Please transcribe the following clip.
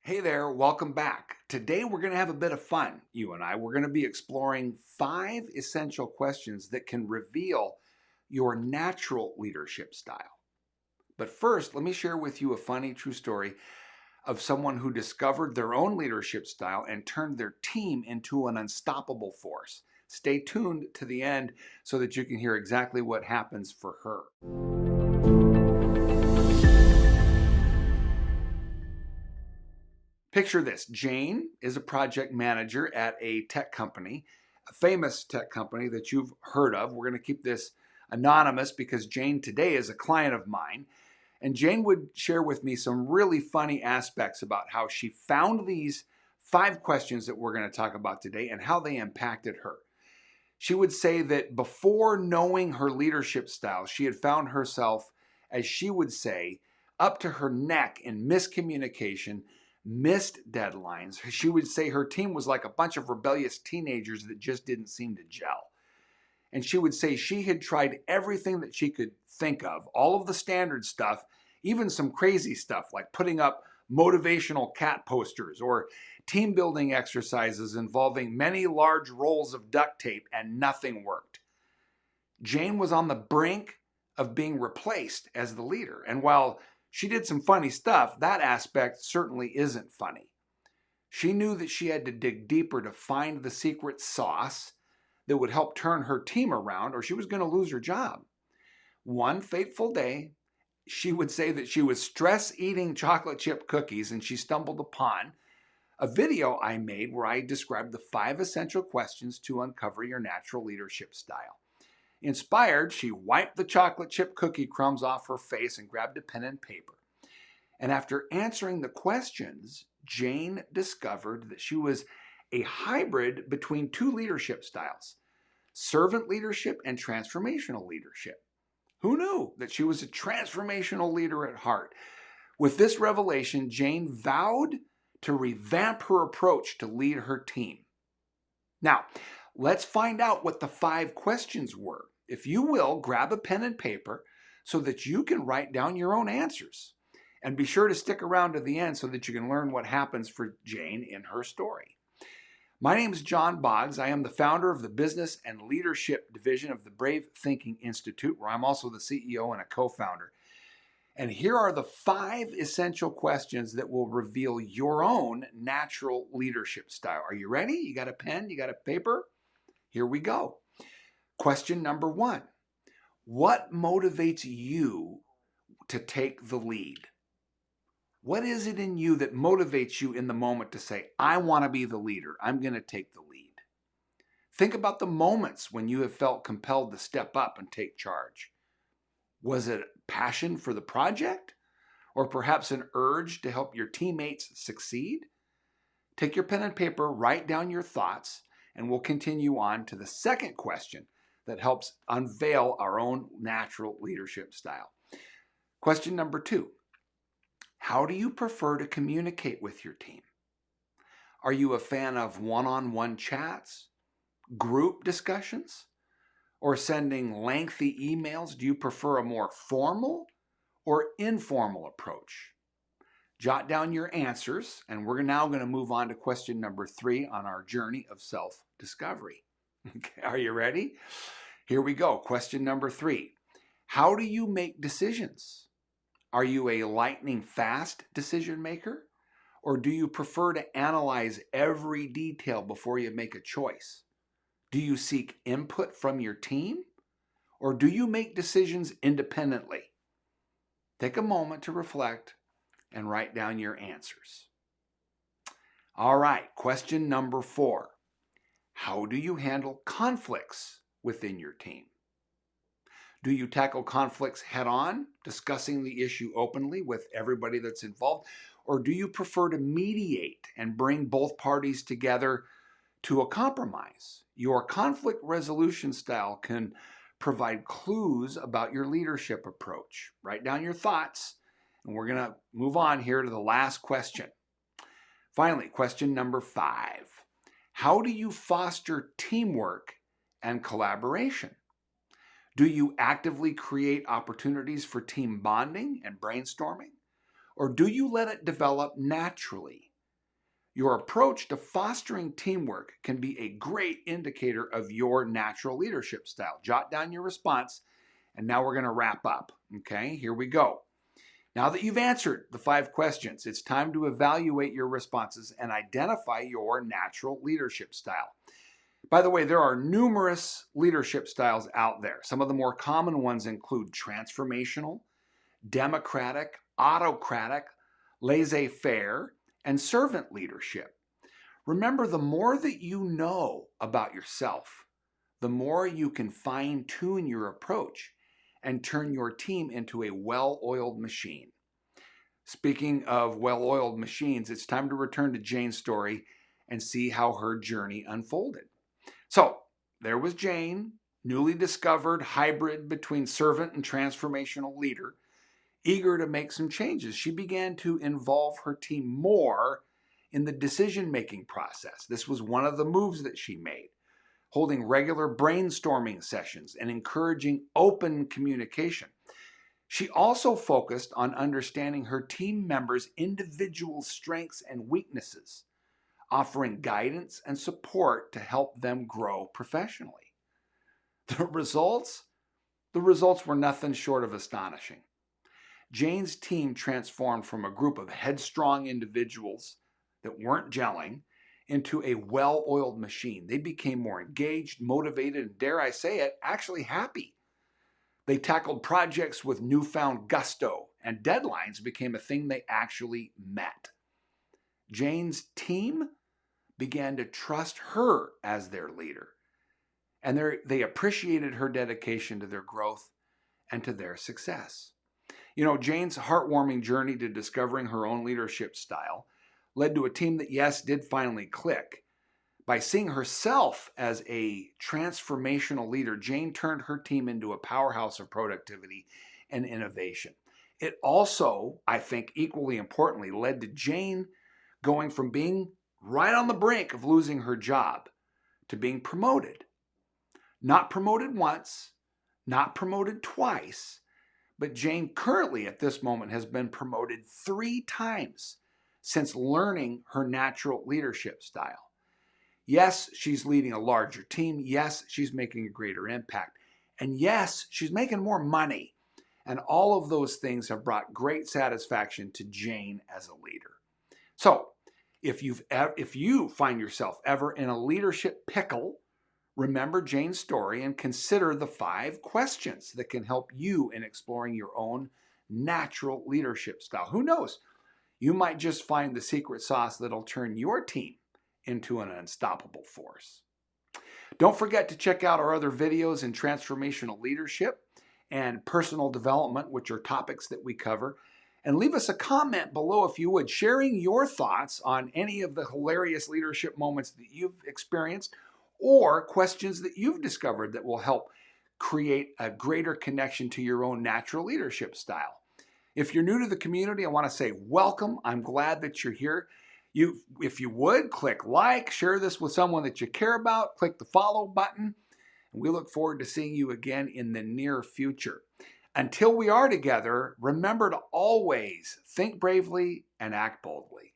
Hey there, welcome back. Today we're going to have a bit of fun, you and I. We're going to be exploring 5 essential questions that can reveal your natural leadership style. But first, let me share with you a funny true story of someone who discovered their own leadership style and turned their team into an unstoppable force. Stay tuned to the end so that you can hear exactly what happens for her. Picture this. Jane is a project manager at a tech company, a famous tech company that you've heard of. We're going to keep this anonymous because Jane today is a client of mine. And Jane would share with me some really funny aspects about how she found these 5 questions that we're going to talk about today and how they impacted her. She would say that before knowing her leadership style, she had found herself, as she would say, up to her neck in miscommunication, missed deadlines. She would say her team was like a bunch of rebellious teenagers that just didn't seem to gel. And she would say she had tried everything that she could think of, all of the standard stuff, even some crazy stuff like putting up motivational cat posters or team building exercises involving many large rolls of duct tape, and nothing worked. Jane was on the brink of being replaced as the leader. And while she did some funny stuff, that aspect certainly isn't funny. She knew that she had to dig deeper to find the secret sauce that would help turn her team around, or she was going to lose her job. One fateful day, she would say that she was stress eating chocolate chip cookies and she stumbled upon a video I made where I described the 5 essential questions to uncover your natural leadership style. Inspired, she wiped the chocolate chip cookie crumbs off her face and grabbed a pen and paper. And after answering the questions, Jane discovered that she was a hybrid between 2 leadership styles: servant leadership and transformational leadership. Who knew that she was a transformational leader at heart? With this revelation, Jane vowed to revamp her approach to lead her team. Now, let's find out what the 5 questions were. If you will, grab a pen and paper so that you can write down your own answers. And be sure to stick around to the end so that you can learn what happens for Jane in her story. My name is John Boggs. I am the founder of the Business and Leadership Division of the Brave Thinking Institute, where I'm also the CEO and a co-founder. And here are the 5 essential questions that will reveal your own natural leadership style. Are you ready? You got a pen? You got a paper? Here we go. Question number 1. What motivates you to take the lead? What is it in you that motivates you in the moment to say, I want to be the leader. I'm going to take the lead. Think about the moments when you have felt compelled to step up and take charge. Was it passion for the project? Or perhaps an urge to help your teammates succeed? Take your pen and paper, write down your thoughts, and we'll continue on to the second question that helps unveil our own natural leadership style. Question number 2. How do you prefer to communicate with your team? Are you a fan of one-on-one chats, group discussions, or sending lengthy emails? Do you prefer a more formal or informal approach? Jot down your answers, and we're now going to move on to question number 3 on our journey of self-discovery. Okay, are you ready? Here we go. Question number 3. How do you make decisions? Are you a lightning fast decision maker? Or do you prefer to analyze every detail before you make a choice? Do you seek input from your team? Or do you make decisions independently? Take a moment to reflect and write down your answers. All right, question number 4. How do you handle conflicts within your team? Do you tackle conflicts head on, discussing the issue openly with everybody that's involved? Or do you prefer to mediate and bring both parties together to a compromise? Your conflict resolution style can provide clues about your leadership approach. Write down your thoughts, and we're going to move on here to the last question. Finally, question number 5. How do you foster teamwork and collaboration? Do you actively create opportunities for team bonding and brainstorming? Or do you let it develop naturally Your approach to fostering teamwork can be a great indicator of your natural leadership style. Jot down your response, and now we're going to wrap up. Okay, here we go. Now that you've answered the 5 questions, it's time to evaluate your responses and identify your natural leadership style. By the way, there are numerous leadership styles out there. Some of the more common ones include transformational, democratic, autocratic, laissez-faire, and servant leadership. Remember, the more that you know about yourself, the more you can fine-tune your approach and turn your team into a well-oiled machine. Speaking of well-oiled machines, it's time to return to Jane's story and see how her journey unfolded. So, there was Jane, newly discovered hybrid between servant and transformational leader, eager to make some changes. She began to involve her team more in the decision-making process. This was one of the moves that she made, holding regular brainstorming sessions and encouraging open communication. She also focused on understanding her team members' individual strengths and weaknesses, offering guidance and support to help them grow professionally. The results were nothing short of astonishing. Jane's team transformed from a group of headstrong individuals that weren't gelling into a well-oiled machine. They became more engaged, motivated, and dare I say it, actually happy. They tackled projects with newfound gusto, and deadlines became a thing they actually met. Jane's team began to trust her as their leader, and they appreciated her dedication to their growth and to their success. You know, Jane's heartwarming journey to discovering her own leadership style led to a team that, yes, did finally click. By seeing herself as a transformational leader, Jane turned her team into a powerhouse of productivity and innovation. It also, I think, equally importantly, led to Jane going from being right on the brink of losing her job to being promoted. Not promoted once, not promoted twice, but Jane currently at this moment has been promoted 3 times since learning her natural leadership style. Yes, she's leading a larger team. Yes, she's making a greater impact. And yes, she's making more money. And all of those things have brought great satisfaction to Jane as a leader. So, if you find yourself ever in a leadership pickle, remember Jane's story and consider the 5 questions that can help you in exploring your own natural leadership style. Who knows? You might just find the secret sauce that'll turn your team into an unstoppable force. Don't forget to check out our other videos in transformational leadership and personal development, which are topics that we cover. And leave us a comment below if you would, sharing your thoughts on any of the hilarious leadership moments that you've experienced or questions that you've discovered that will help create a greater connection to your own natural leadership style. If you're new to the community, I want to say welcome. I'm glad that you're here. If you would, click like, share this with someone that you care about, click the follow button, and we look forward to seeing you again in the near future. Until we are together, remember to always think bravely and act boldly.